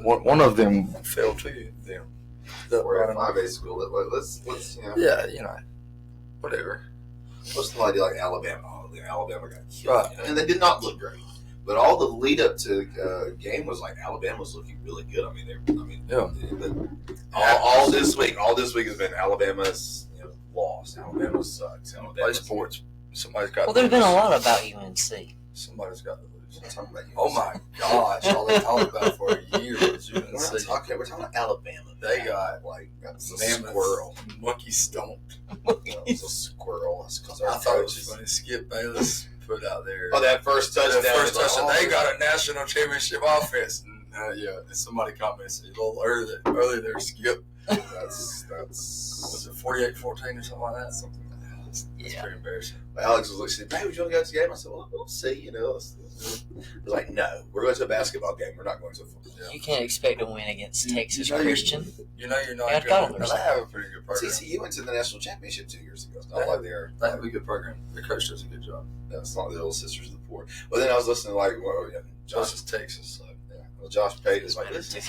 one of them fell to them. We're at 5A school. Let's Yeah, whatever. What's the idea like Alabama? Oh, Alabama got killed. Right. And they did not look great. But all the lead up to the game was like Alabama was looking really good. All this week has been Alabama's lost. Alabama sucks. Play sports. Somebody's got. Well, there's been a lot about UNC. Somebody's got to lose. We're talking about UNC. Oh my gosh! All they talked about for a year was UNC. We're talking about Alabama. They got a mammoth squirrel. Monkey stomped. It's a squirrel. That's because I thought it was funny. Skip Bayless put out there. Oh, that first touchdown. They got a national championship offense. And somebody commented a little earlier there, Skip. That's was it 48-14 or something like that? Something like that. That's pretty embarrassing. Alex was like, saying, "Hey, would you want to go to the game?" I said, "Well, we'll see." I was like, "No, we're going to a basketball game. We're not going to a football game." You can't expect to win against Texas Christian. You're not Yeah, good. They have a pretty good program. TCU went to the national championship 2 years ago. It's They not like they're. They have a good program. The coach does a good job. It's not the little sisters of the poor. Well, then I was listening to Josh is Texas, so. Well, Josh Pate is like, listen,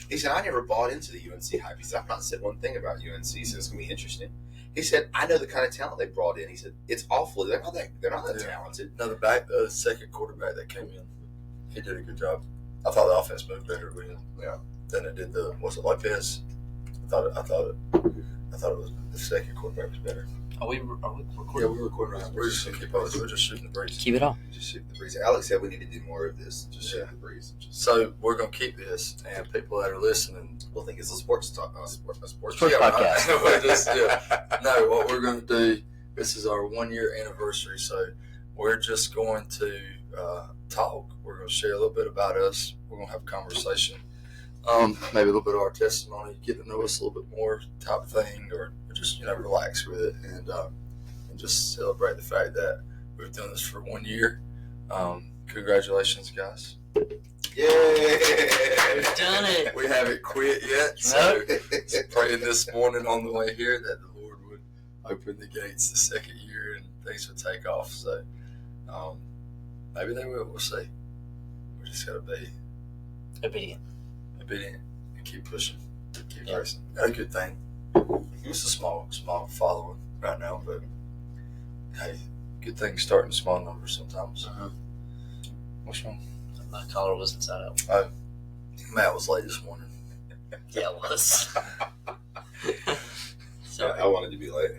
he said, I never bought into the UNC hype. He said, I've not said one thing about UNC, so it's going to be interesting. He said, I know the kind of talent they brought in. He said, it's awful. They're not that talented. No, the second quarterback that came in, he did a good job. I thought the offense moved better with him. Yeah. Than it did Lopez. I thought it was the second quarterback was better. Are we recording? Yeah, we're recording right now. We're just going to keep on. We're just shooting the breeze. Keep it on. Just shoot the breeze. Alex said we need to do more of this. Just shoot the breeze. So we're going to keep this, and people that are listening will think it's a sports talk, sports podcast. No, what we're going to do, this is our 1 year anniversary, so we're just going to talk. We're going to share a little bit about us. We're going to have a conversation. Maybe a little bit of our testimony, get to know us a little bit more type thing, or just, relax with it and just celebrate the fact that we've done this for 1 year. Congratulations, guys. Yay! We've done it. We haven't quit yet, so praying this morning on the way here that the Lord would open the gates the second year and things would take off. So maybe they will. We'll see. We just got to be obedient and keep pushing, keep racing. That's a good thing. It's a small following right now, but hey, good thing starting small numbers sometimes. What's wrong? My collar was inside out. Oh, Matt was late this morning. Yeah, it was. Sorry, I wanted to be late.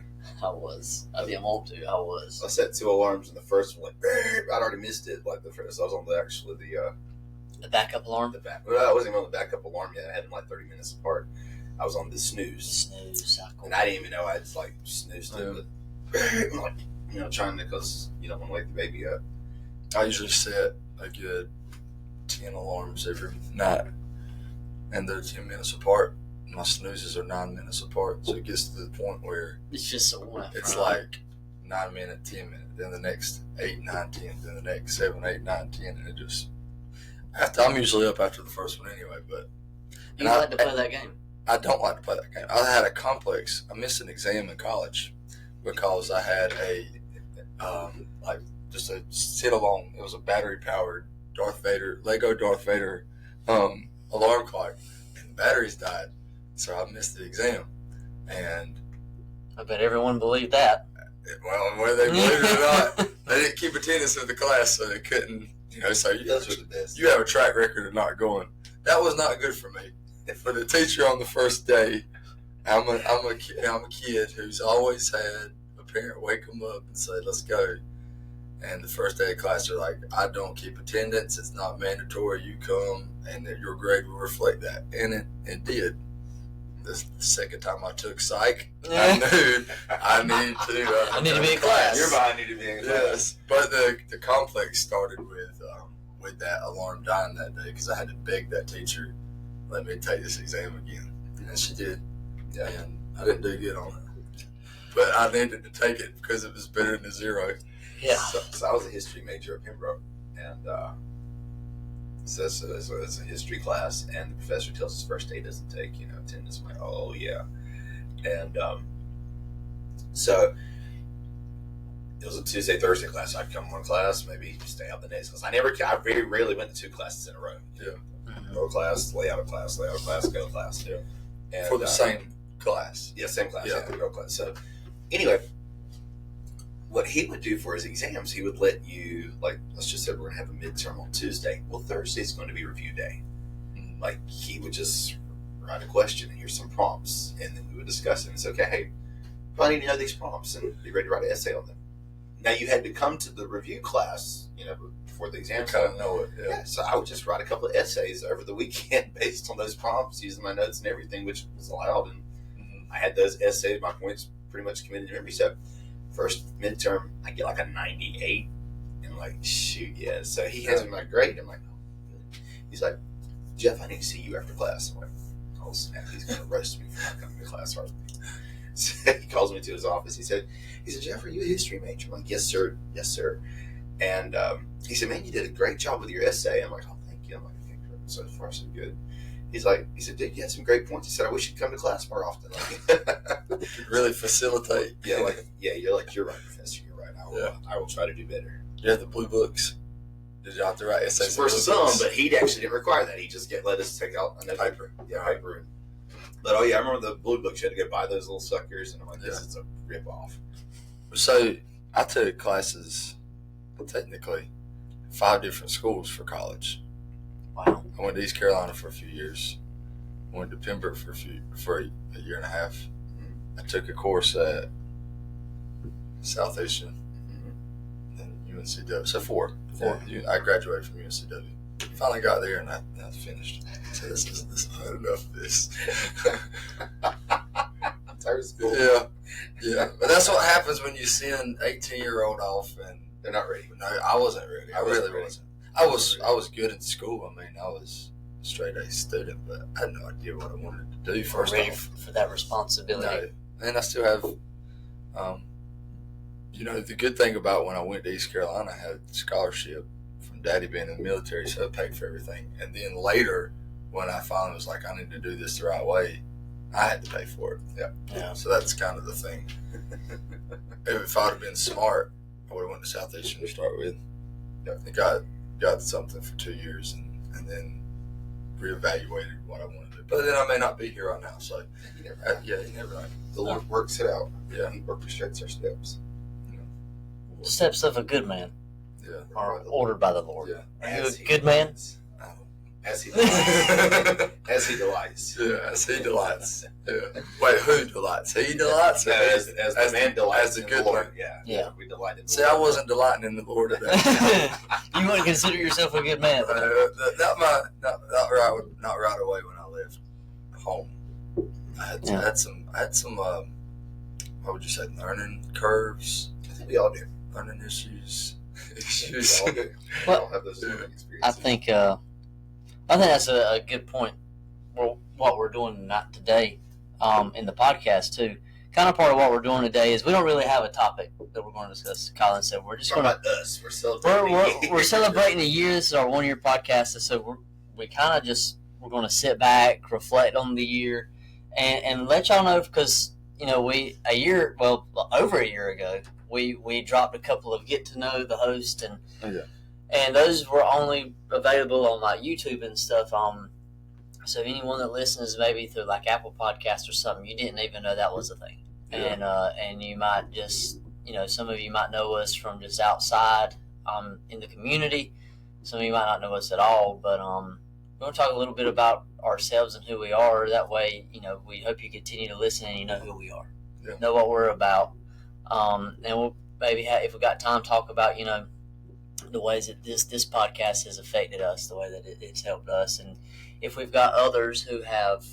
I was. I didn't want to. I was. I set 2 alarms, and the first one, I'd already missed it. Like the first, I was on the backup alarm. Well, I wasn't even on the backup alarm yet. I had them like 30 minutes apart. I was on the snooze. And I didn't even know I'd like snoozed it, but like trying to, because you don't want to wake the baby up. I usually set a good 10 alarms every night, and they're 10 minutes apart. My snoozes are 9 minutes apart, so it gets to the point where it's just it's like 9 minute, 10 minute, then the next 8, 9, 10, then the next 7, 8, 9, 10, and it just. I'm usually up after the first one anyway, but. You like to play that game? I don't like to play that game. I had a complex. I missed an exam in college because I had just a sit-along. It was a battery-powered Lego Darth Vader alarm clock, and the batteries died, so I missed the exam. And I bet everyone believed that. Well, whether they believe it or not, they didn't keep attendance in the class, so they couldn't. So you have a track record of not going. That was not good for me. For the teacher on the first day, I'm a kid who's always had a parent wake them up and say, "Let's go." And the first day of class, they're like, "I don't keep attendance. It's not mandatory. You come, and that your grade will reflect that." And it did. The second time I took psych, I knew I need to be in class. Your mind needed to be in class. Yes, but the complex started with that alarm dying that day because I had to beg that teacher, let me take this exam again, and she did. Yeah, and I didn't do good on it, but I needed to take it because it was better than a 0. Yeah. So I was a history major at Pembroke, and so it's a history class, and the professor tells us first day doesn't take attendance. I'm like, oh yeah, and so it was a Tuesday, Thursday class. I'd come one class, maybe stay out the next class. I very rarely went to 2 classes in a row. Yeah. Go to class, lay out of class, go to class. Yeah. And, For the same class. Yeah, same class. Yeah. Yeah, go to class. So, anyway, what he would do for his exams, he would let you, like, let's just say we're going to have a midterm on Tuesday. Well, Thursday's going to be review day. Like, he would just write a question and here's some prompts, and then we would discuss it. And it's okay, hey, probably need to know these prompts and be ready to write an essay on them. Now, you had to come to the review class, before the exam. You kind of know it. Yeah, so I would just write a couple of essays over the weekend based on those prompts, using my notes and everything, which was allowed. And I had those essays, my points pretty much committed to memory. So, first midterm, I get like a 98. And I'm like, shoot, yeah. So he hands me my grade. I'm like, oh, good. He's like, Jeff, I need to see you after class. I'm like, oh, snap. He's going to roast me for not coming to class. So he calls me to his office. He said, Jeff, are you a history major? I'm like, yes, sir. Yes, sir. And he said, man, you did a great job with your essay. I'm like, oh, thank you. I'm like, okay, so far, so good. He said, dude, you had some great points. He said, I wish you'd come to class more often. Like, really facilitate. You're right, Professor. You're right. I will try to do better. You have the blue books. Did you have to write essays? For some, but he actually didn't require that. He just let us take out another paper. Yeah, paper. But I remember the blue books. You had to go buy those little suckers, and I'm like, this is a rip off. So I took classes, technically, 5 different schools for college. Wow. I went to East Carolina for a few years. I went to Pembroke for a year and a half. I took a course at Southeastern and UNCW. So 4. I graduated from UNCW. Finally got there and I finished. So this is not enough of this. School. Yeah. But that's what happens when you send 18-year-old off and they're not ready. No, I wasn't ready. I really wasn't. I was good in school. I mean, I was a straight A student, but I had no idea what I wanted to do first ready off. for that responsibility. No. And I still have, the good thing about when I went to East Carolina, I had a scholarship from Daddy being in the military, so I paid for everything. And then later, when I finally was like, I need to do this the right way, I had to pay for it. Yeah. So that's kind of the thing. If I would have been smart, I would have went to Southeastern to start with. I got something for 2 years and then reevaluated what I wanted to do. But then I may not be here right now. So You never know. The Lord works it out. Yeah. He orchestrates our steps. The steps of a good man Yeah. are ordered by the Lord. Yeah. Are you a good man? As he delights. As he delights. Yeah, as he delights. Yeah. Wait, who delights? He delights? No, as the man delights as the in good the Lord. man. Yeah. We delight in the See, Lord. I wasn't delighting in the Lord today. You wouldn't consider yourself a good man. That might not right away when I left home. I had some what would you say, learning curves, I think we all do. learning issues. We all do. We Well, all have those learning experiences. I think that's a good point. Well, what we're doing not today, in the podcast too. Kind of part of what we're doing today is we don't really have a topic that we're going to discuss. Colin said we're just Talk going to. about us. We're celebrating. We're celebrating a year. This is our 1 year podcast, and so we're going to sit back, reflect on the year, and let y'all know because over a year ago we dropped a couple of get to know the host and those were only available on like YouTube and stuff. So anyone that listens maybe through like Apple Podcasts or something, you didn't even know that was a thing. Yeah. And you might just, some of you might know us from just outside in the community. Some of you might not know us at all, but we're going to talk a little bit about ourselves and who we are. That way, we hope you continue to listen and you know who we are, know what we're about. And we'll maybe, if we got time, talk about, the ways that this podcast has affected us, the way that it's helped us. And if we've got others who have,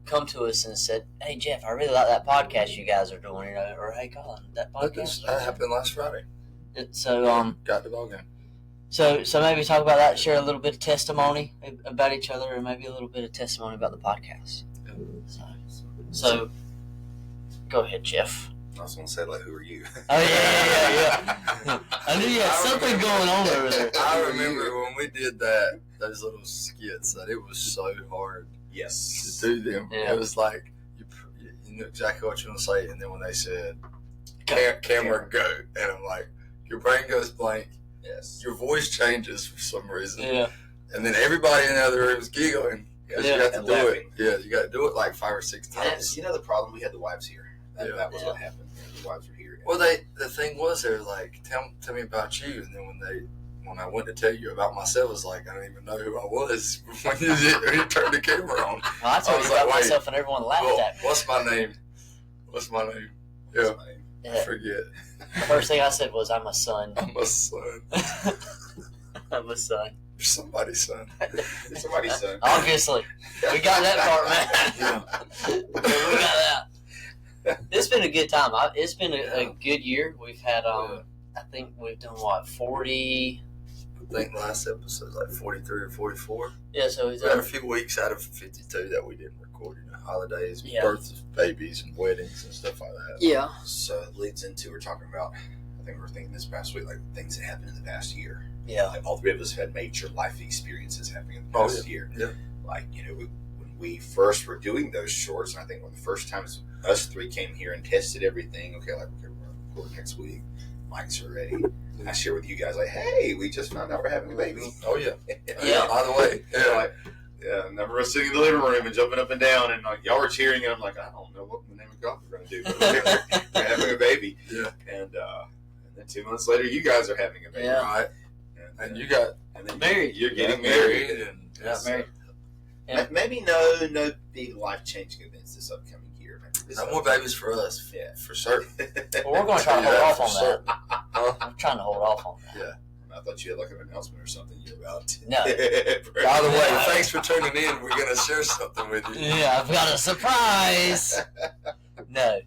come to us and said, hey, Jeff, I really like that podcast you guys are doing, or hey, Colin, that podcast. That happened last Friday. So, got the ball game. So maybe talk about that, share a little bit of testimony about each other, and maybe a little bit of testimony about the podcast. So go ahead, Jeff. I was going to say, who are you? Oh, yeah. I knew you had something going on over there. I remember when we did those little skits, that it was so hard Yes. to do them. Yeah. It was like, you knew exactly what you want to say, and then when they said, camera, go, and I'm like, your brain goes blank. Yes. Your voice changes for some reason. Yeah. And then everybody in the other room was giggling. Because you got to and do laughing. it. Yeah, you got to do it like 5 or 6 And times. you know the problem? We had the wives here. That was Yeah. what happened. The wives were here. Well, the thing was, they were like, tell me about you. And then when I went to tell you about myself, it was like, I didn't even know who I was when you turned the camera on. Well, I told was you about like, wait, myself and everyone laughed Well, at me. what's my name? Yeah, I Yeah. forget. The first thing I said was, I'm a son. I'm a son. I'm a son. You're somebody's son. Somebody's son. Obviously. We got that part, man. We got that. It's been a good time. It's been a good year. We've had, I think we've done, 40? I think last episode was like 43 or 44. Yeah, so we've We had a done, few weeks out of 52 that we didn't record. Holidays, Yeah. births of babies, and weddings and stuff like that. yeah. So it leads into, we're talking about, I think we were thinking this past week, like things that happened in the past year. Yeah. Like all three of us have had major life experiences happening in the Oh, past year. Yeah. Like, when we first were doing those shorts, and I think when the first times us three came here and tested everything, okay, we're going to record next week. Mics are ready. I share with you guys, like, hey, we just found out we're having a baby. Oh, yeah. Yeah. By the way, Yeah. I remember us sitting in the living room and jumping up and down, and like y'all were cheering, and I'm like, I don't know what the name of God we're going to do. But we're having a baby. Yeah. And then 2 months later, you guys are having a baby. Yeah. Right. And you got and then Married. You're getting got married. and Got married. Yeah. Maybe no big life changing events this upcoming year. no more babies for us. Yeah. For certain. Well, we're going to try to Yeah, hold off for on certain. that. I'm trying to hold off on that. I thought you had like an announcement or something you're about to. No. By the way, thanks for tuning in. We're going to share something with you. Yeah, I've got a surprise. No.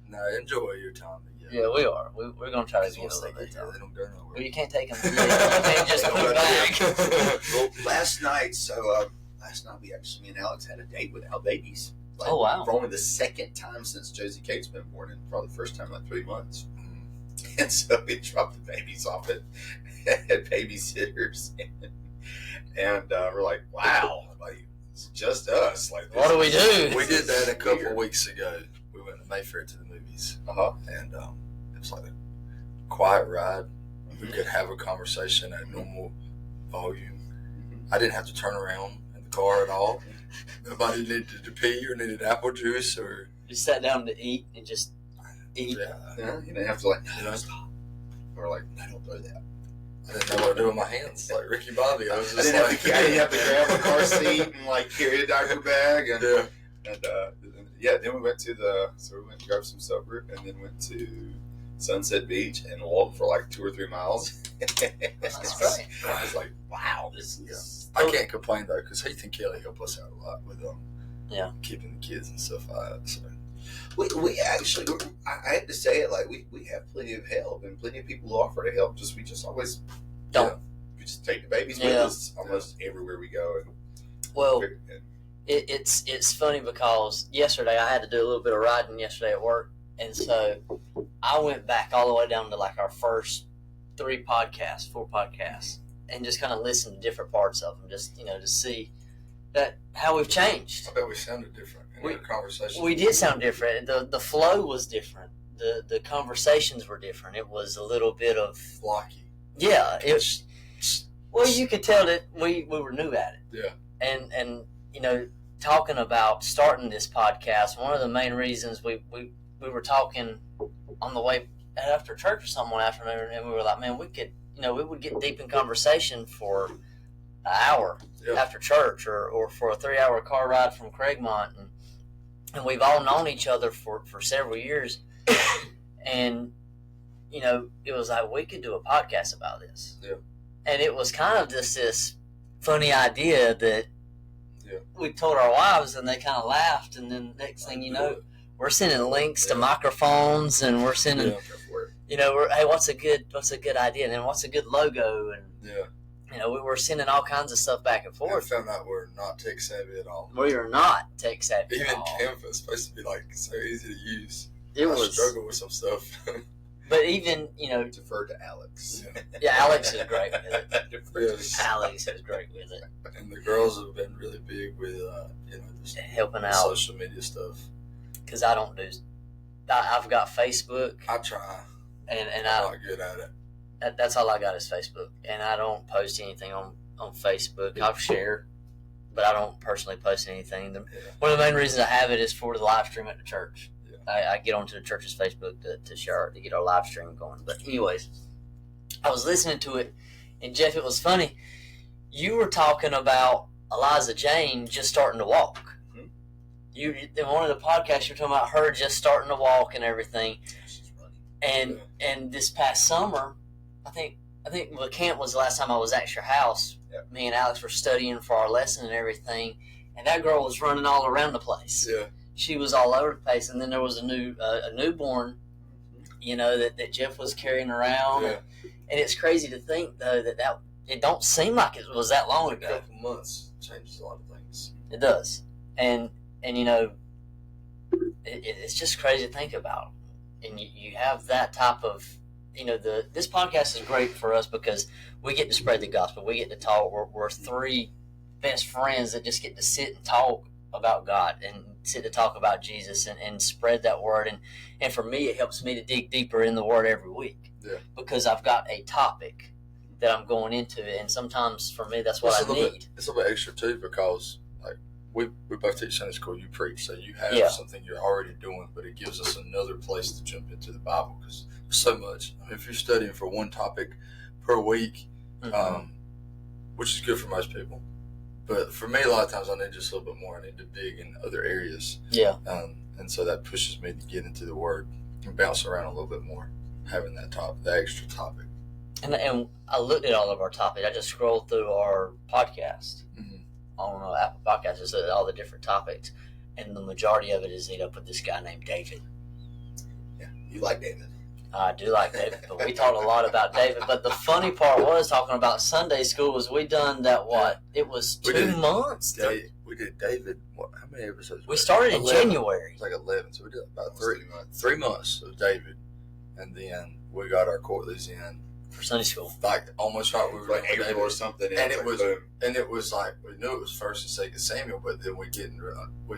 No, enjoy your time together. Yeah, we are. We're going to try to Because get a once they little get bit here, of they don't go nowhere. Well, you can't take them. You can't just put it back. Well, last night we actually, me and Alex had a date without babies. Like, Oh, wow. For only the second time since Josie Kate's been born, and probably the first time in like 3 months. And so we dropped the babies off at babysitters, and we're like, wow, like it's just us. Like, What do we do? We did that a couple Weird. weeks ago. We went to Mayfair to the movies, and it was like a quiet ride. We could have a conversation at normal volume. I didn't have to turn around in the car at all. Nobody needed to pee or needed apple juice or Just sat down to eat and just eat. Yeah, you didn't have to like, You know? stop. Or like, I don't know that. I didn't know what to do with my hands, like Ricky Bobby. I was I just didn't, like, I didn't have to grab a car seat and like carry a diaper bag and then we went to we went and grabbed some supper and then went to Sunset Beach and walked for like 2 or 3 miles. That's great. I was like, wow, this is. I can't complain though, because Heath and Kelly help us out a lot with keeping the kids and stuff like that. So. We actually, I had to say it, like we have plenty of help and plenty of people who offer to help. We just always Don't. We just take the babies with us almost everywhere we go. Well, it's funny because yesterday I had to do a little bit of riding yesterday at work, and so I went back all the way down to like our first 4 podcasts, and just kind of listened to different parts of them, just to see that how we've changed. I bet we sounded different in our conversation. We did sound different. The flow was different. The conversations were different. It was a little bit of blocky. Yeah, well, you could tell that we were new at it. Yeah. And talking about starting this podcast, one of the main reasons we were talking on the way after church or something one afternoon, and we were like, man, we could, we would get deep in conversation for an hour after church or for a 3-hour car ride from Craigmont. And we've all known each other for several years. And, it was like, we could do a podcast about this. Yeah. And it was kind of just this funny idea that we told our wives, and they kind of laughed. And then next thing you know, we're sending links to microphones, and we're sending, hey, what's a good idea? And then what's a good logo? And, we're sending all kinds of stuff back and I forth. found out we're not tech savvy at all. We are not tech savvy. Even at all. Canva is supposed to be like so easy to use. It I was struggle with some stuff. But even, Defer to Alex. yeah, Alex is great with it. Yes. Alex is great with it. And the girls have been really big with just Helping out. social media stuff. Because I don't do. I've got Facebook, I try. and I'm not good at it. that's all I got is Facebook, and I don't post anything on on Facebook. I'll share, but I don't personally post anything. One of the main reasons I have it is for the live stream at the church. Yeah. I get onto the church's Facebook to share, to get our live stream going. But anyways, I was listening to it, and Jeff, it was funny. You were talking about Eliza Jane just starting to walk. Mm-hmm. You in one of the podcasts, you were talking about her just starting to walk and everything. She's running. And this past summer, I think the camp was the last time I was at your house. Yep. Me and Alex were studying for our lesson and everything, and that girl was running all around the place. Yeah, she was all over the place. And then there was a newborn, that Jeff was carrying around. Yeah. And it's crazy to think though that it don't seem like it was that long ago. A couple months changes a lot of things. It does, and it's just crazy to think about. And you have that type of, this podcast is great for us because we get to spread the gospel. We get to talk. We're three best friends that just get to sit and talk about God and sit to talk about Jesus and spread that word. And for me, it helps me to dig deeper in the word every week. Yeah. Because I've got a topic that I'm going into, and sometimes for me that's what I need. It's a little bit extra too, because like we both teach Sunday school, you preach, so you have something you're already doing, but it gives us another place to jump into the Bible, because there's so much. I mean, if you're studying for one topic per week, which is good for most people, but for me a lot of times I need just a little bit more. I need to dig in other areas. Yeah. And so that pushes me to get into the Word and bounce around a little bit more, having that extra topic. And I looked at all of our topics. I just scrolled through our podcast on Apple Podcasts, just all the different topics, and the majority of it is with this guy named David. Yeah, you like David. I do like David, but we talked a lot about David. But the funny part was talking about Sunday school was we done that, it was 2 months? We did David, how many episodes? We started in January. It was like 11, so we did about 3 months. 3 months of David, and then we got our quarterlies in. For Sunday school, like almost right, we were like April or something, and it was like we knew it was 1st and 2nd Samuel, but then we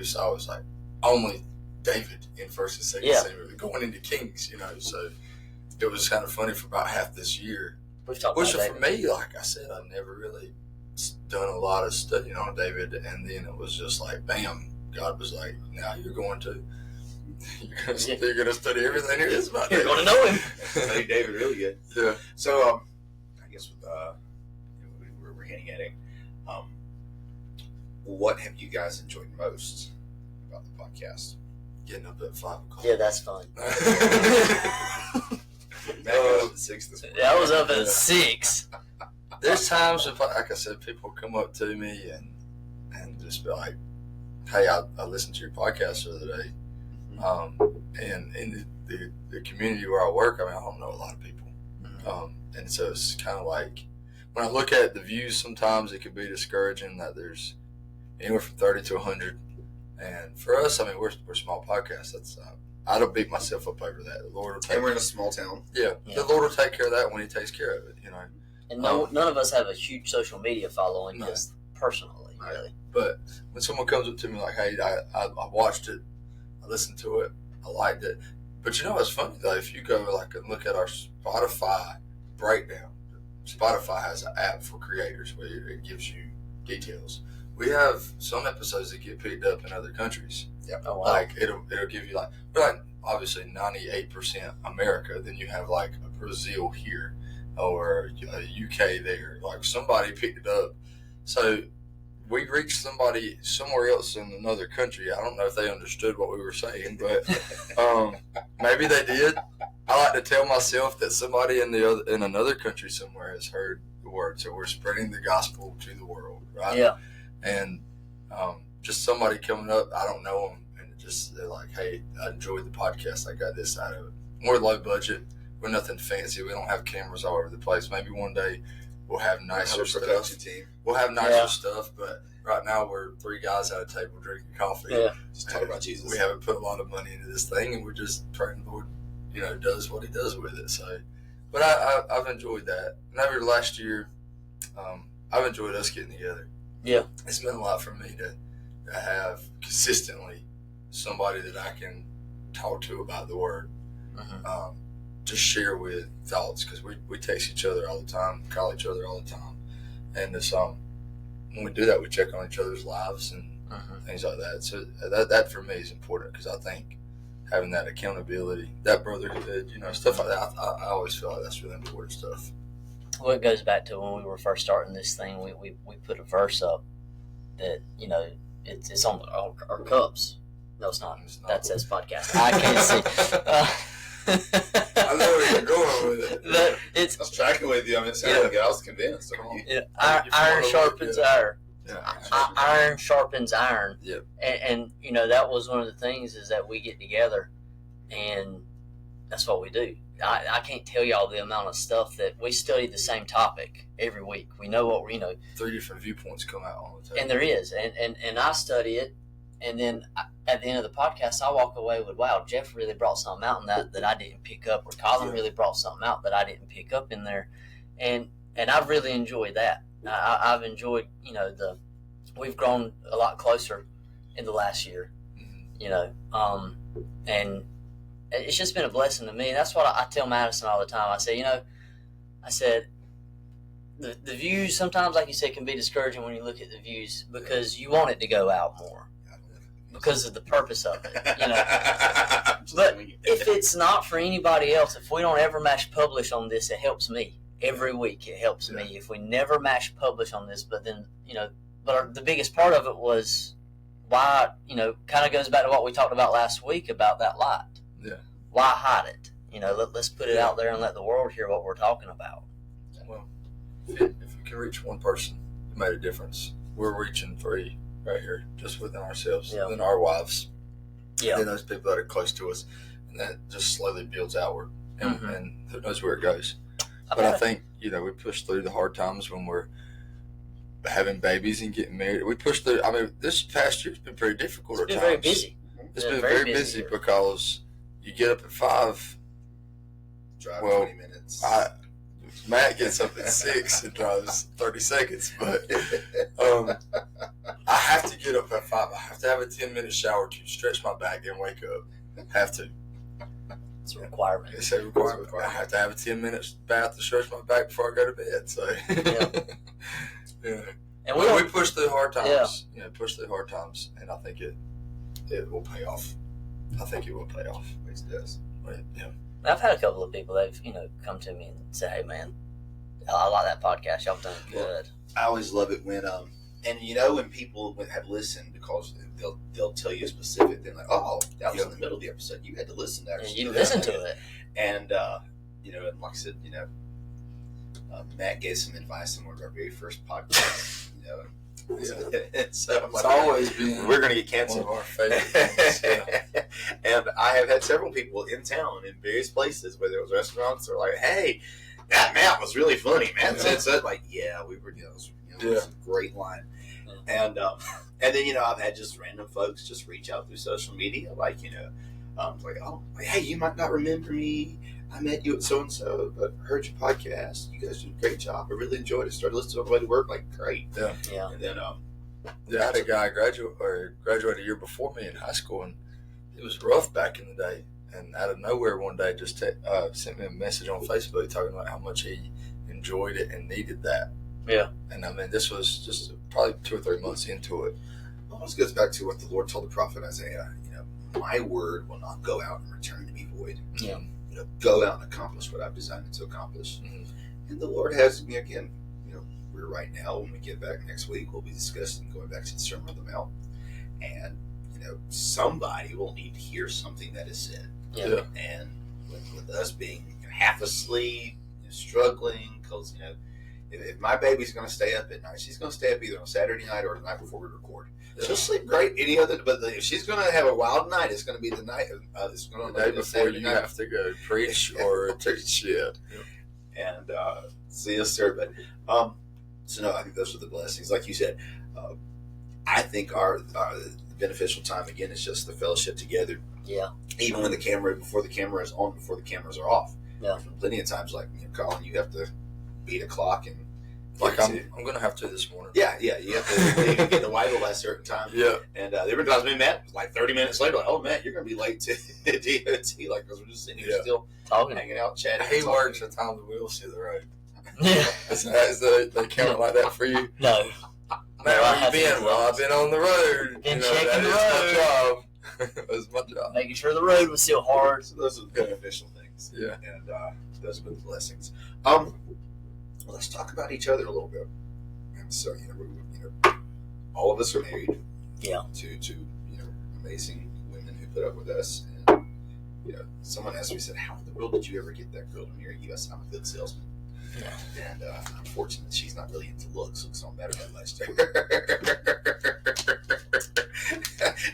saw it was like only David in 1st and 2nd Samuel, going into Kings, so it was kind of funny for about half this year. We've talked about David. For me, like I said, I've never really done a lot of studying on David, and then it was just like, bam, God was like, now you're going to study everything there is about David. You're going to know him. Study David really good. Yeah. So, I guess with we're hinting at him. What have you guys enjoyed most about the podcast? Getting up at 5 o'clock. Yeah, that's fun. Up at 6 this morning. Yeah, I was up at 6. There's times, like I said, people come up to me and just be like, "Hey, I listened to your podcast the other day." And in the community where I work, I don't know a lot of people. And so it's kind of like, when I look at the views, sometimes it can be discouraging that there's anywhere from 30 to 100. And for us, we're a small podcast. That's I don't beat myself up over that. The Lord will take. And we're in a small town. Yeah, the Lord will take care of that when He takes care of it. And none of us have a huge social media following, just personally, really. But when someone comes up to me like, "Hey, I watched it. I listened to it. I liked it." But it's funny though, if you go and look at our Spotify breakdown, Spotify has an app for creators where it gives you details. We have some episodes that get picked up in other countries. Yeah. Oh, wow. Like it'll give you obviously 98% America. Then you have like a Brazil here or a UK there. Like somebody picked it up. So we reached somebody somewhere else in another country. I don't know if they understood what we were saying, but maybe they did. I like to tell myself that somebody in another country somewhere has heard the word, so we're spreading the gospel to the world, right? Yeah. And just somebody coming up, I don't know them, and they're like, "Hey, I enjoyed the podcast. I got this out of it." We're low budget. We're nothing fancy. We don't have cameras all over the place. Maybe one day we'll have nicer stuff. We'll have nicer stuff, but right now we're 3 guys at a table drinking coffee. Yeah. Just talking about Jesus. We haven't put a lot of money into this thing, and we're just praying the Lord, does what He does with it. So, but I've enjoyed that. And over the last year, I've enjoyed us getting together. Yeah. It's meant a lot for me to have consistently somebody that I can talk to about the Word. Mm-hmm. Just share with thoughts, because we text each other all the time, call each other all the time, And it's when we do that, we check on each other's lives and things like that. So that for me is important, because I think having that accountability, that brotherhood, stuff like that, I always feel like that's really important stuff. Well, it goes back to when we were first starting this thing. We put a verse up that, it's on our cups. No, it's not. That says podcast. I can't see. I know where you're going with it. I was tracking with you. I was convinced. Iron sharpens iron. Yeah. Iron sharpens iron. Yep. And that was one of the things, is that we get together, and that's what we do. I can't tell y'all the amount of stuff that we study the same topic every week. We know what 3 different viewpoints come out on the table. And there is, and I study it, and then at the end of the podcast, I walk away with, wow, Jeff really brought something out in that I didn't pick up, or Colin really brought something out that I didn't pick up in there, and I've really enjoyed that. I've enjoyed, we've grown a lot closer in the last year, and it's just been a blessing to me. And that's what I tell Madison all the time. I say, I said, the views sometimes, like you said, can be discouraging when you look at the views, because you want it to go out more because of the purpose of it, But if it's not for anybody else, if we don't ever mash publish on this, it helps me. Every week it helps me. If we never mash publish on this, but then, but the biggest part of it was why, kind of goes back to what we talked about last week about that light. Yeah. Why hide it? Let's put it out there and let the world hear what we're talking about. Well, if we can reach one person, it made a difference. We're reaching 3 right here, just within ourselves, within our wives. Yeah. And those people that are close to us. And that just slowly builds outward. And, and who knows where it goes. But I think, we push through the hard times when we're having babies and getting married. We push through. I mean, this past year's been pretty difficult at times. Very busy. It's been very busy because you get up at 5. Drive 20 minutes. Matt gets up at 6 and drives 30 seconds. But I have to get up at 5. I have to have a 10-minute shower to stretch my back and wake up. Have to. It's a requirement. It's a requirement. I have to have a 10-minute bath to stretch my back before I go to bed. So, yeah. And we push through hard times. Yeah. Push through hard times, and I think it will pay off. I think it will pay off. It does. Right. Yeah. I've had a couple of people that've come to me and say, "Hey, man, I like that podcast. Y'all done good." I always love it when when people have listened, because they'll tell you a specific thing, like, oh, that was in the middle of the episode. You had to listen to that. And you listened to it. And, and like I said, Matt gave some advice on one of our very first podcasts, And so it's always been we're going to get canceled. One of our favorite things. And I have had several people in town in various places, whether it was restaurants or like, hey, that Matt was really funny. Matt said so. Like, we were, it was a great line. And then, I've had just random folks just reach out through social media, like, like, oh, hey, you might not remember me. I met you at so-and-so, but heard your podcast. You guys did a great job. I really enjoyed it. Started listening on the way to work. Like, great. Yeah. And then, I had a guy graduate a year before me in high school, and it was rough back in the day. And out of nowhere one day, just sent me a message on Facebook talking about how much he enjoyed it and needed that. Yeah. And I mean, this was just probably 2 or 3 months into it. Almost goes back to what the Lord told the prophet Isaiah. My word will not go out and return to me void. Yeah. Go out and accomplish what I've designed it to accomplish. Mm-hmm. And the Lord has, again, we're right now, when we get back next week, we'll be discussing going back to the Sermon on the Mount. And, somebody will need to hear something that is said. Yeah. And with us being half asleep, struggling, because, if my baby's going to stay up at night, she's going to stay up either on Saturday night or the night before we record. She'll sleep great any other, but if she's going to have a wild night, it's going to be the night. It's going to the day before you have to go preach or teach. Yeah. And see us there, but so no, I think those are the blessings. Like you said, I think our beneficial time again is just the fellowship together. Yeah. Even when before the camera is on, before the cameras are off. Yeah. Plenty of times, like Colin, you have to beat a clock and. Like I'm going to have to this morning. Yeah, you have to get the Bible at a certain time. Yeah. And there were times me and Matt, like 30 minutes later, like, oh, Matt, you're going to be late to DOT, like, because we're just sitting here still talking, hanging out, chatting. He works at times we'll see the road. Yeah. They count like that for you? No. Man, I where you been? Well, I've been on the road. Been checking the road. That was my job. Making sure the road was still hard. So those are the beneficial things. Yeah. And those have been the blessings. Let's talk about each other a little bit. And so, all of us are married. Yeah. To amazing women who put up with us. And, someone asked me, said, how in the world did you ever get that girl to marry you? I said, I'm a good salesman. Yeah. And I'm fortunate she's not really into looks don't matter that much to her.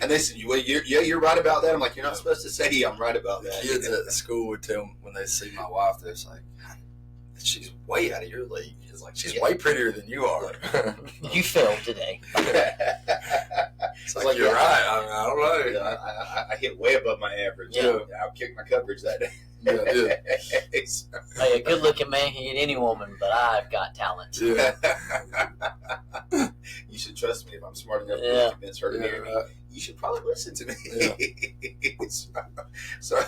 And they said, you're right about that. I'm like, you're not supposed to say I'm right about that. Kids at school would tell them when they see my wife, they're just like, she's way out of your league. It's like, she's way prettier than you are. You failed today. It's like, you're right. I don't know. I hit way above my average. Yeah. I kicked my coverage that day. Yeah. Hey, a good-looking man can get any woman, but I've got talent. Yeah. You should trust me if I'm smart enough Yeah. to convince her to marry me. You should probably listen to me. Yeah. So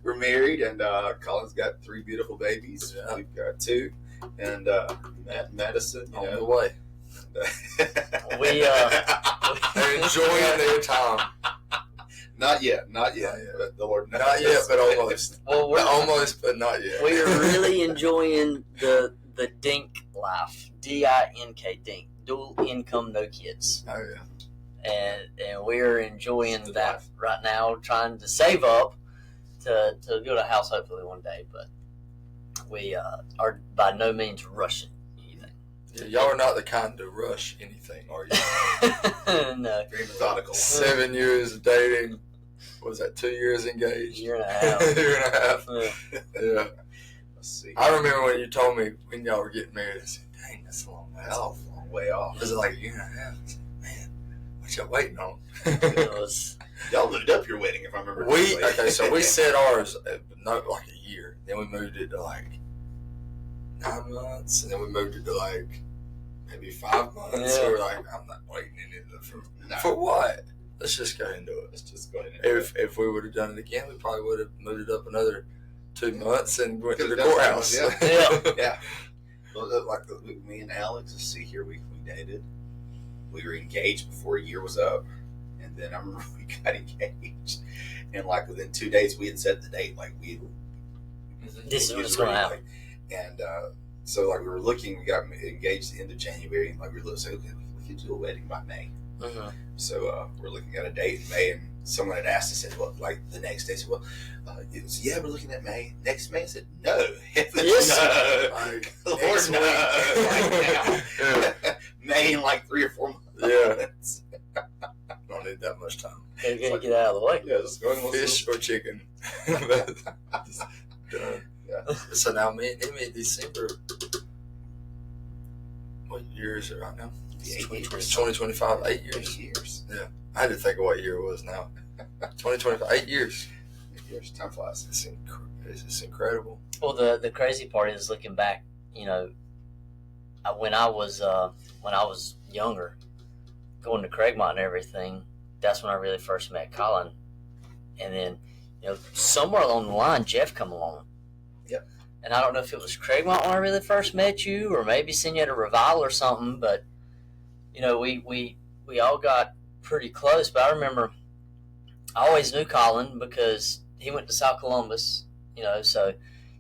we're married, and Colin's got 3 beautiful babies. Yeah. We've got 2, and Matt and Madison. On the way. They're enjoying their time. Not yet. Not yet. But the Lord knows. Not yet, but almost. Well, we're Almost, but not yet. we are really enjoying the Dink life. D-I-N-K, Dink. Dual income, no kids. Oh, yeah. And we're enjoying It's the that life. right now, trying to save up to build a house hopefully one day. But we are by no means rushing anything. Yeah, y'all are not the kind to rush anything, are you? No. Very methodical. 7 years of dating. What was that, 2 years engaged? Year and a half. Year and a half. Yeah. Yeah. Let's see. I remember when you told me when y'all were getting married. I said, dang, that's a long way That's off. a long way off. Was it like a year and a half? I said, man, what y'all waiting on? It was, Y'all moved up your wedding, if I remember We correctly. so we set ours at not like a year. Then we moved it to like 9 months, and then we moved it to like maybe 5 months. Yeah. So we're like, I'm not waiting any of the No. for what? Let's just go into it. Let's just go ahead and do it. If we would have done it again, we probably would have moved it up another 2 months and went to the Could've done courthouse. something, Yeah. Yeah. Well, me and Alex, let's see here, we dated. We were engaged before a year was up. And then I remember we got engaged. And like within 2 days, we had set the date. Like this is what's going to happen. And so like we were looking, we got engaged at the end of January. And like we were looking, okay, we could do a wedding by May. Mhm. So we're looking at a date in May, and someone had asked, I said, well, like the next day, said, well, yeah, we're looking at May. Next May? I said, no. Yes. No. Like, Lord, next no. week. Like now. May in like 3 or 4 months. Yeah. Don't need that much time. Gotta get out of the way. Yeah, just go and Fish or chicken. Done. Yeah. So now me and him in December. What year is it right now? Yeah, It's 2025, 8 years. 8 years. I had to think of what year it was now. 2025, 8 years. 8 years. Time flies. It's incredible. Well, the crazy part is looking back. When I was younger, going to Craigmont and everything. That's when I really first met Colin, and then somewhere along the line, Jeff come along. Yep. And I don't know if it was Craigmont when I really first met you, or maybe seen you at a revival or something. But we all got pretty close. But I remember I always knew Colin because he went to South Columbus. So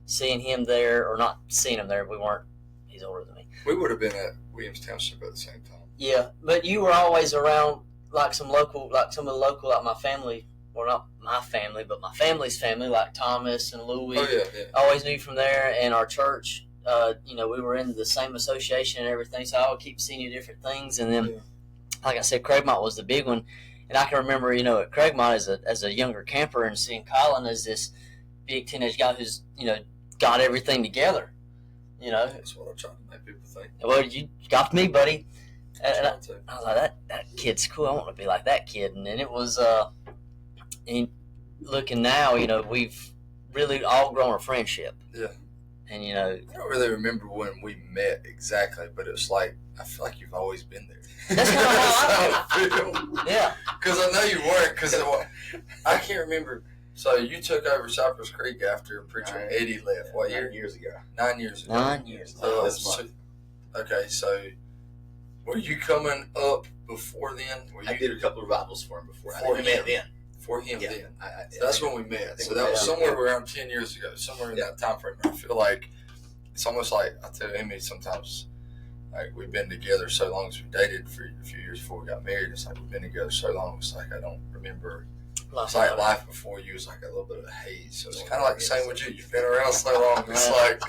seeing him there, or not seeing him there, we weren't. He's older than me. We would have been at Williams Township at the same time. Yeah, but you were always around like some of the local, like my family, well, not my family, but my family's family, like Thomas and Louie. Oh, yeah. I always knew you from there, and our church, we were in the same association and everything, so I would keep seeing you different things. And then, like I said, Craigmont was the big one. And I can remember, at Craigmont as a younger camper and seeing Colin as this big teenage guy who's, got everything together. That's what I try to make people think. Well, you got me, buddy. And I try to. I was like, that kid's cool. I want to be like that kid. And then it was, and looking now, we've really all grown a friendship. Yeah. And, I don't really remember when we met exactly, but it was like, I feel like you've always been there. That's kinda how I feel. yeah. Because I know you weren't, because I can't remember. So you took over Cypress Creek after Preacher Eddie left. What year? 9 years ago. 9 years ago. 9 years. This month. Okay, so were you coming up before then? I did a couple of revivals for him before. I think For we met him. then. For him Yeah. then. So So that's when we met. think So we that was met. somewhere around 10 years ago, somewhere in that time frame. I feel like it's almost like I tell Amy sometimes, like we've been together so long as we dated for a few years before we got married. It's like we've been together so long. It's like I don't remember. It's like life before you was like a little bit of a haze. So it's kind of like the same with you. You've been around so long. It's like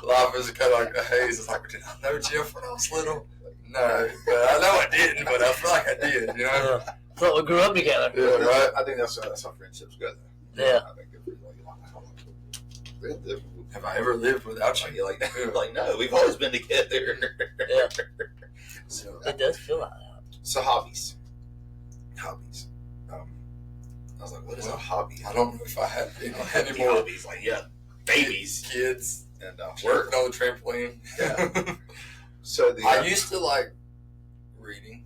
life is kind of like a haze. It's like, did I know Jeff when I was little? No, but I know I didn't. But I feel like I did. You know? Thought we grew up together. Yeah, right. I think that's how friendship's good. Yeah. I think it's really Have I ever lived without you? like no, we've always been together. Yeah. So, It does feel like that. so hobbies. I was like, what is a hobby? I don't know if I have any Any anymore. hobbies? Like babies Kids, and working on the trampoline. Yeah. So I used to like reading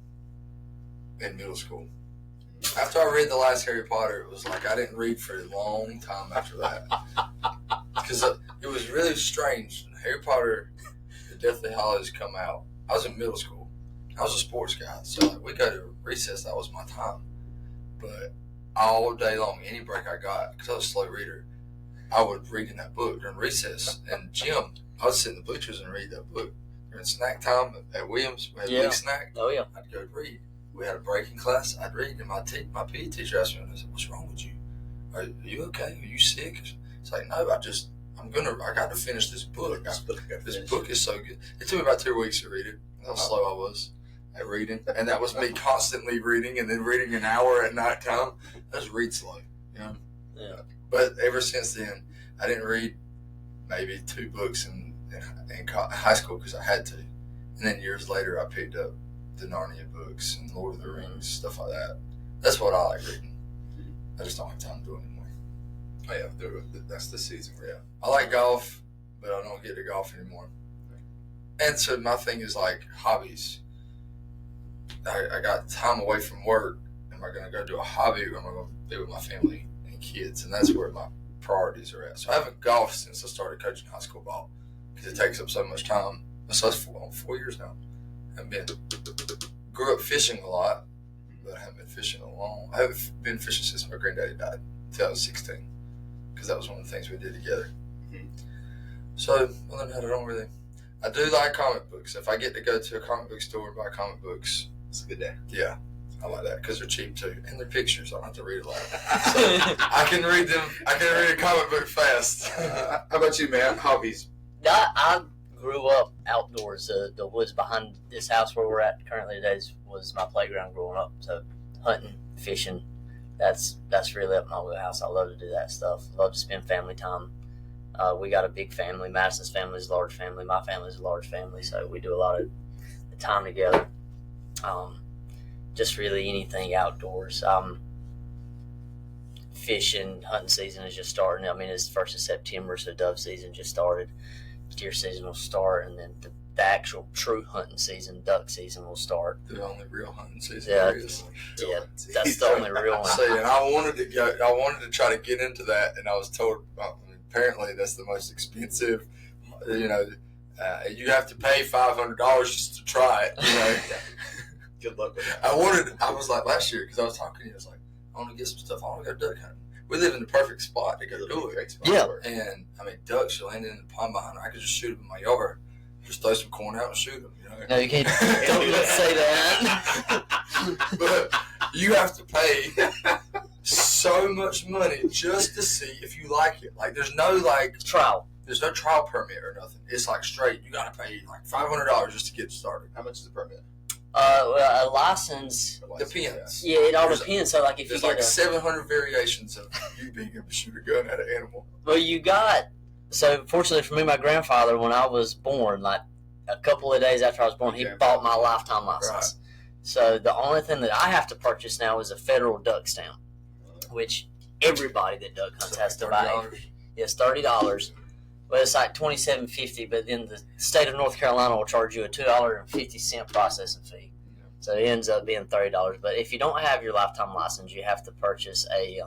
in middle school. After I read the last Harry Potter, it was like I didn't read for a long time after that. Because it was really strange. Harry Potter, the Deathly Hallows come out. I was in middle school. I was a sports guy. So like, we go to recess. That was my time. But all day long, any break I got, because I was a slow reader, I would read in that book during recess. And gym, I would sit in the bleachers and read that book. During snack time at Williams, we had a big snack. Oh, yeah. I'd go read. We had a break in class. I'd read, and my PE teacher asked me, and I said, "What's wrong with you? Are you okay? Are you sick?" It's like, no, I got to finish this book. This book is so good. It took me about 2 weeks to read it. That's how slow I was at reading, and that was me constantly reading, and then reading an hour at nighttime. That was read slow, you know. Yeah. But ever since then, I didn't read maybe 2 books in high school because I had to, and then years later I picked up the Narnia books and Lord of the Rings, stuff like that. That's what I like reading. I just don't have time to do it anymore. Oh yeah, that's the season. Yeah. I like golf, but I don't get to golf anymore. And so my thing is like hobbies. I got time away from work. Am I going to go do a hobby, or am I going to be with my family and kids? And that's where my priorities are at. So I haven't golfed since I started coaching high school ball because it takes up so much time. So it's 4 years now. Grew up fishing a lot, but I haven't been fishing long. I haven't been fishing since my granddaddy died, until I was 16, because that was one of the things we did together. Mm-hmm. So other than that, I don't really. I do like comic books. If I get to go to a comic book store and buy comic books, It's a good day. yeah, I like that because they're cheap too, and they're pictures. I don't have to read a lot. So I can read them. I can read a comic book fast. How about you, man? Hobbies. I grew up outdoors. The woods behind this house where we're at currently today was my playground growing up. So hunting, fishing, that's really up my wheelhouse. I love to do that stuff. Love to spend family time. We got a big family. Madison's family is a large family. My family is a large family. So we do a lot of time together. Just really anything outdoors. Fishing, hunting season is just starting. I mean, it's 1st of September, so dove season just started. Deer season will start, and then the actual true hunting season, duck season, will start. The only real hunting season Yeah. there is. Yeah, that's the only real one. See, and I wanted to go. I wanted to try to get into that, and I was told apparently that's the most expensive. You know, you have to pay $500 just to try it. You know. Good luck with that. I was like last year because I was talking to you. I was like, I want to get some stuff. I want to go duck hunting. We live in the perfect spot to go do it. Yeah. And I mean, ducks, you land in the pond behind. I could just shoot them in my yard. Just throw some corn out and shoot them. You know. No, you can't. Don't say that. But you have to pay so much money just to see if you like it. Like, there's no Trial. there's no trial permit or nothing. It's like straight. You got to pay like $500 just to get started. How much is the permit? Well, a license. Depends. Yeah, it all There's- depends. So, like, if you There's get like a 700 variations of you being able to shoot a gun at an animal. well, you got. So, fortunately for me, my grandfather, when I was born, like a couple of days after I was born, he bought my lifetime license. Right. So the only thing that I have to purchase now is a federal duck stamp, which everybody that duck hunts has to buy. $30. It's $30. But it's like $27.50. But then the state of North Carolina will charge you a $2.50 processing fee. So it ends up being $30. But if you don't have your lifetime license, you have to purchase a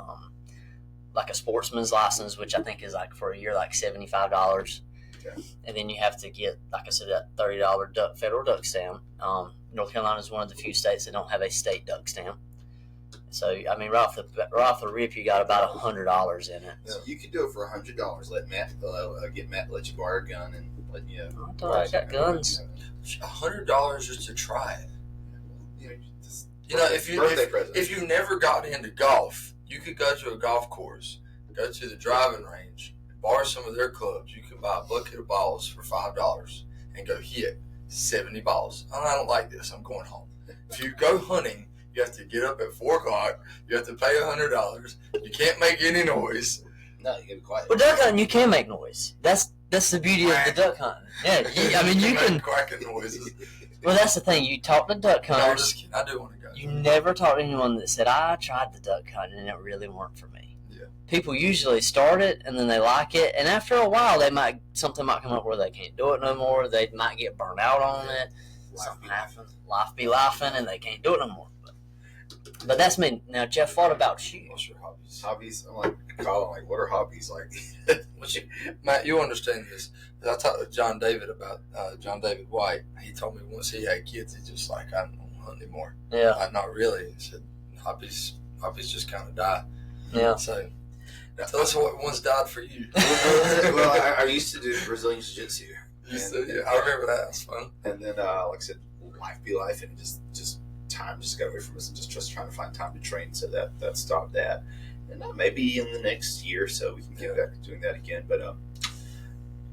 like a sportsman's license, which I think is like for a year like $75. Okay. And then you have to get, like I said, that $30 federal duck stamp. North Carolina is one of the few states that don't have a state duck stamp. So I mean, right off the rip, you got about $100 in it. So you could do it for $100. Let Matt get Matt to let you borrow a gun and let you. I thought I got guns. $100 just to try it. You know, if you never got into golf, you could go to a golf course, go to the driving range, borrow some of their clubs. You could buy a bucket of balls for $5 and go hit 70 balls. Oh, I don't like this. I'm going home. If you go hunting, you have to get up at 4 o'clock. You have to pay $100. You can't make any noise. No, you gotta be quiet. Well, duck hunting, you can make noise. That's the beauty of the duck hunting. Yeah, you can. Quacking noises. Well, that's the thing. You talk to duck No, I'm hunters. just kidding. I do want to go. You never talk to anyone that said, I tried the duck hunting and it really weren't for me. Yeah. People usually start it and then they like it, and after a while something might come up where they can't do it no more. They might get burned out on it. Something happens. Life be laughing and they can't do it no more. But that's me. Now, Jeff, what about you? What's your hobbies? Hobbies? I'm like, Colin, like, what are hobbies? Like, Matt, you understand this. I talked to John David about John David White. He told me once he had kids, he just like, I don't hunt anymore. Yeah. Not really. He said, hobbies just kind of die. Yeah. So tell us what one's died for you. well, I used to do Brazilian Jiu-Jitsu. I remember that. It was fun. And then, like I said, life be life, and just time just got away from us, and just trying to find time to train. So that stopped that. And maybe in the next year or so we can get back to doing that again. But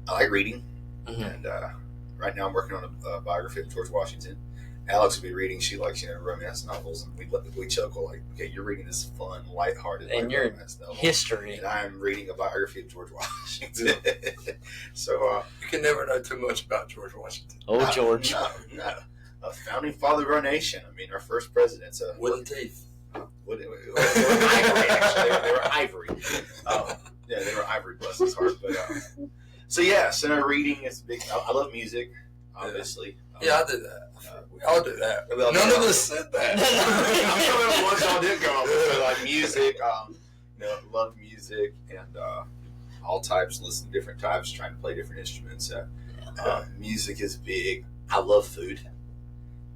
I like reading, and right now I'm working on a biography of George Washington. Alex will be reading. She likes romance novels, and we chuckle like, okay, you're reading this fun, lighthearted, and your romance novel. History. And I'm reading a biography of George Washington. So you can never know too much about George Washington. George. No. A founding father of our nation. I mean, our first president. So wooden teeth. They were ivory, actually. They were ivory. Yeah, they were ivory, bless his heart. But so reading is big. I love music, obviously. Yeah, I do that. We all do that. None of us said that. I'm sure the ones y'all did go off with, like music. Love music and all types. Listen to different types. Trying to play different instruments. Music is big. I love food,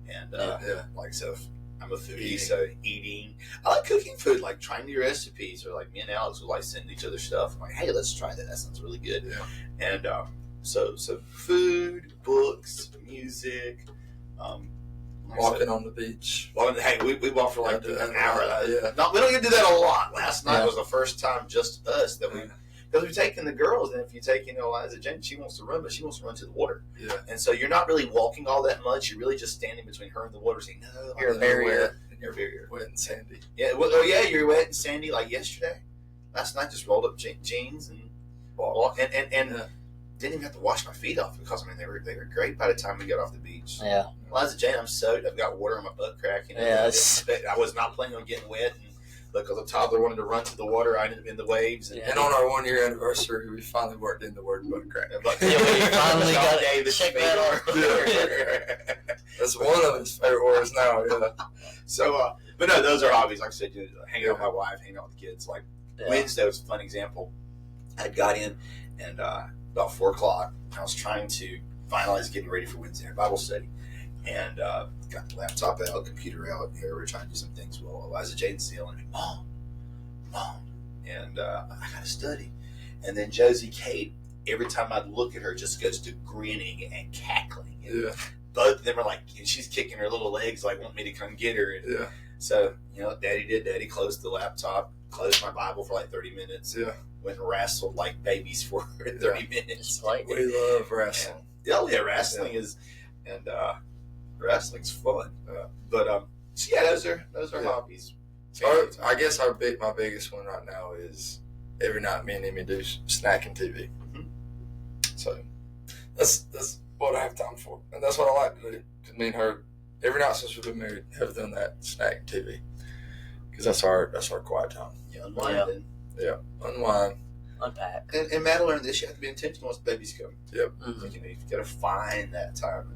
and I'm a foodie, so eating. I like cooking food, like trying new recipes, or like me and Alex would like sending each other stuff. I'm like, hey, let's try that. That sounds really good. Yeah. And so food, books, music. Walking on the beach. Hey, we walked for like an hour. Yeah. We don't get to do that a lot. Last night was the first time just us that because we've taken the girls, and if you take, Eliza Jane, she wants to run, but she wants to run to the water. Yeah. And so you're not really walking all that much. You're really just standing between her and the water saying, no. You're a barrier. You're a barrier. Wet and sandy. Yeah. Well, you're wet and sandy like yesterday. Last night just rolled up jeans and didn't even have to wash my feet off because, they were great by the time we got off the beach. Yeah. Eliza Jane, I'm soaked. I've got water on my butt crack. Yes. I was not planning on getting wet. And because the toddler wanted to run to the water, I ended up in the waves. And on our 1 year anniversary, we finally worked in the word butt crack. We finally got it. Check that off. That's one of his favorite words now. Yeah. So, but no, those are hobbies. Like I said, hanging out with my wife, hanging out with the kids. Like Wednesday was a fun example. I got in and about 4 o'clock, I was trying to finalize getting ready for Wednesday Bible study. And got the laptop out, computer out. We were trying to do some things. Well, Eliza Jane's yelling at me, Mom. And I got to study. And then Josie Kate, every time I look at her, just goes to grinning and cackling. And both of them are like, and she's kicking her little legs, like, want me to come get her. And so, Daddy closed the laptop, closed my Bible for like 30 minutes. Yeah. Went and wrestled like babies for 30 minutes. We love wrestling. Wrestling is, and wrestling's fun. Those are hobbies. I guess my biggest one right now is every night me and Amy do snacking TV. Mm-hmm. So that's what I have time for, and that's what I like to do. Because me and her, every night since we've been married, have done that snack TV. Because that's our quiet time. Unwind. Unwind. Unpack. And Matt learned this. You have to be intentional once the babies come. Yep. Mm-hmm. You've got to find that time.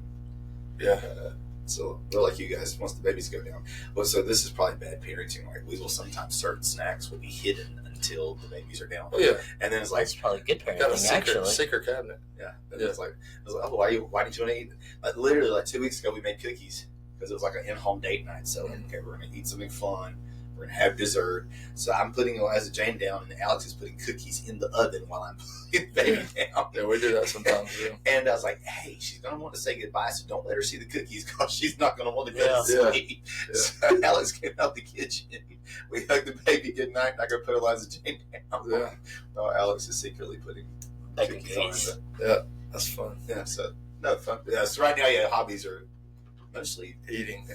So we're like you guys, once the babies go down. Well, so this is probably bad parenting. Like we will sometimes certain snacks will be hidden until the babies are down. Oh, yeah. And then it's like, That's probably good Got a parenting, actually. secret cabinet. yeah. And it's like, I was like, oh, why didn't you want to eat? Like, literally, like 2 weeks ago, we made cookies because it was like an in-home date night. So, okay, we're going to eat something fun. We're going to have dessert. So I'm putting Eliza Jane down, and Alex is putting cookies in the oven while I'm putting the baby down. Yeah, we do that sometimes. Yeah. And I was like, hey, she's going to want to say goodbye, so don't let her see the cookies because she's not going to want to go Yeah. to sleep. Yeah. So Alex came out the kitchen. We hugged the baby goodnight, and I go put Eliza Jane down. Yeah. No, Alex is secretly putting Bacon cookies on cakes. her. That's fun. Yeah, so, no, fun. Yeah, so right now, yeah, hobbies are mostly Eating.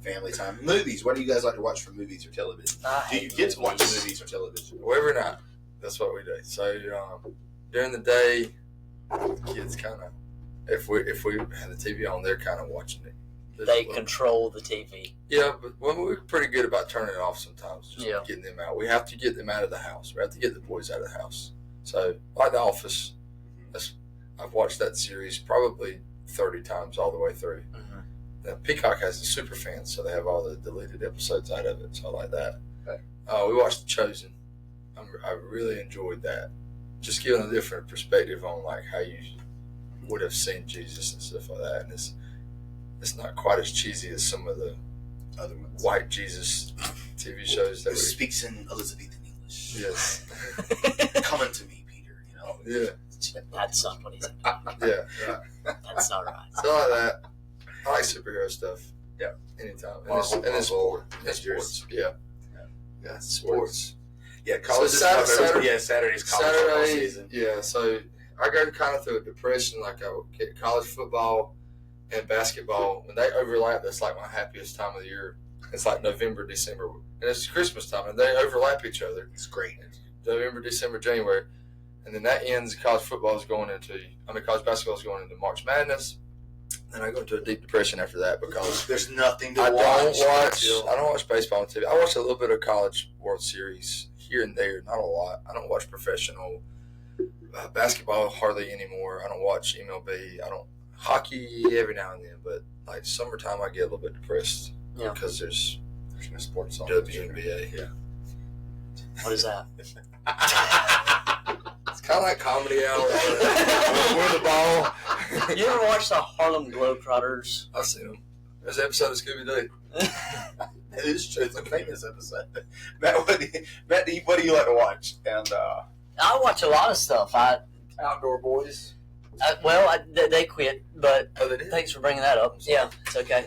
family time. Movies. What do you guys like to watch for movies or television? I Do you hate get to watch movies. movies or television? Well, every night. That's what we do. So during the day, the kids kind of, if we have the TV on, they're kind of watching it. They control the TV. Yeah, but we're pretty good about turning it off sometimes. Just Yeah. getting them out. We have to get them out of the house. We have to get the boys out of the house. So like The Office, I've watched that series probably 30 times all the way through. Mhm. Now, Peacock has the super fans, so they have all the deleted episodes out of it. So I like that. Okay. We watched The Chosen. I really enjoyed that. Just giving a different perspective on like how you would have seen Jesus and stuff like that. And it's not quite as cheesy as some of the Other ones. white Jesus TV shows that Who we. speaks in Elizabethan English? Yes. Come unto me, Peter. You know. Yeah. That's not what he's Yeah. Right. That's not right. So I like that. I like superhero stuff. Yeah. Anytime. And Marvel, it's sport. Marvel, And sports. Yeah. Yeah. Sports. Yeah, college. So Saturday's Saturday's college football Saturday. season. Yeah. So I go kind of through a depression. Like I would get college football and basketball. When they overlap, that's like my happiest time of the year. It's like November, December. And it's Christmas time, and they overlap each other. It's great. November, December, January. And then that ends. College college basketball is going into March Madness. And I go into a deep depression after that because There's nothing to I watch. don't watch baseball on TV. I watch a little bit of college World Series here and there, not a lot. I don't watch professional basketball hardly anymore. I don't watch MLB. I don't hockey every now and then, but like summertime I get a little bit depressed because there's no sports on WNBA. Yeah. What is that? It's kind of like Comedy Hour. We're the ball. You ever watch the Harlem Globetrotters? I've seen them. There's an episode of Scooby Doo. It is true. It's a famous episode. Matt, what do you like to watch? And I watch a lot of stuff. Outdoor Boys. They quit, but Oh, they did? thanks for bringing that up. Yeah, it's okay.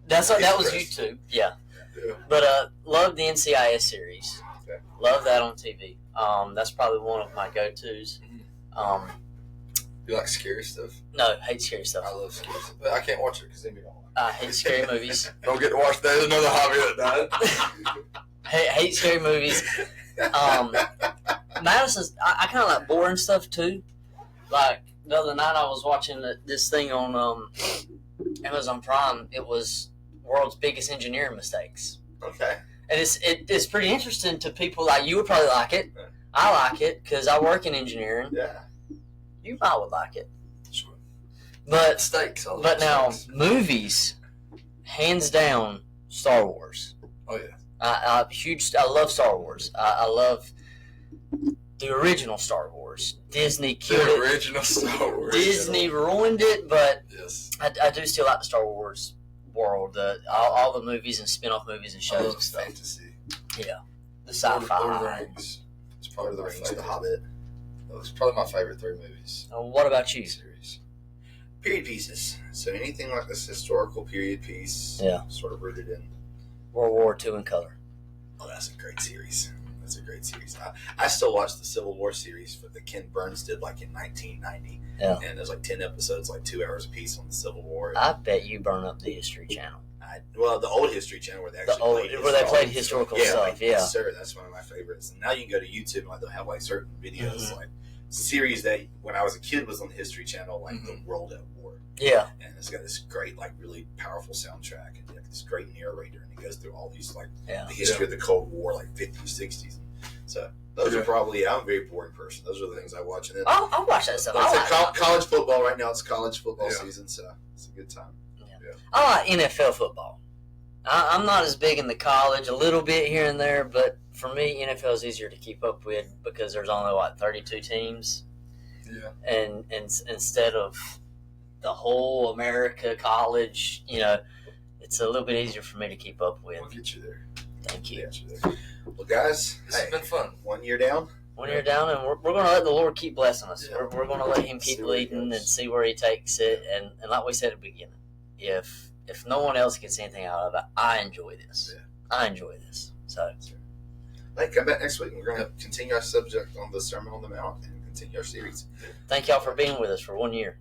That was YouTube. Yeah, Yeah. but love the NCIS series. Okay. Love that on TV. That's probably one of my go-tos. You like scary stuff? No, hate scary I stuff. love scary stuff. But I can't watch it because then we don't like I hate scary movies. Don't get to watch that. There's another hobby that died. Hate scary movies. Madison's. I kind of like boring stuff too. Like the other night, I was watching this thing on Amazon Prime. It was World's Biggest Engineering Mistakes, okay. and it's pretty interesting to people. Like you would probably like it. I like it because I work in engineering. Yeah. You might would like it, Sure. but Steaks. now movies, hands down, Star Wars. Oh yeah. I love Star Wars. I love the original Star Wars. Disney killed The it. original Star Wars. Disney ruined it, but Yes. I do still like the Star Wars world. All the movies and spin-off movies and I shows love and stuff. fantasy. The Lord sci-fi. of the Rings. It's probably Lord of the my Rings, The favorite. Hobbit. It's probably my favorite 3 movies. What about you? Series. Period pieces. So anything like this historical period piece. Yeah. Sort of rooted in. World War II in color. Oh, that's a great series. That's a great series. I still watch the Civil War series that Ken Burns did like in 1990. Yeah. And there's like 10 episodes, like 2 hours a piece on the Civil War. I bet you burn up the History Channel. Well, the old History Channel where they actually played historical stuff. Yeah. Yes, sir. That's one of my favorites. And now you can go to YouTube and like they'll have like certain videos, like series that when I was a kid was on the History Channel, like the World at War. Yeah. And it's got this great, like really powerful soundtrack and like, this great narrator, and it goes through all these like the history of the Cold War, like 50s, 60s. So those are probably. I'm a very boring person. Those are the things I watch. And then I'll watch that stuff. college football right now. It's college football season, so it's a good time. I like NFL football. I'm not as big in the college, a little bit here and there, but for me, NFL is easier to keep up with because there's only, 32 teams? Yeah. And instead of the whole America college, it's a little bit easier for me to keep up with. We'll get you there. Thank you. Well, guys, This has been fun. 1 year down. 1 year down, and we're going to let the Lord keep blessing us. Yeah. We're going to let Him See keep where He leading goes. and see where He takes it. And like we said at the beginning, if no one else gets anything out of it, I enjoy this. Yeah. I enjoy this. So Hey, come back next week. We're going to continue our subject on the Sermon on the Mount and continue our series. thank y'all for being with us for 1 year.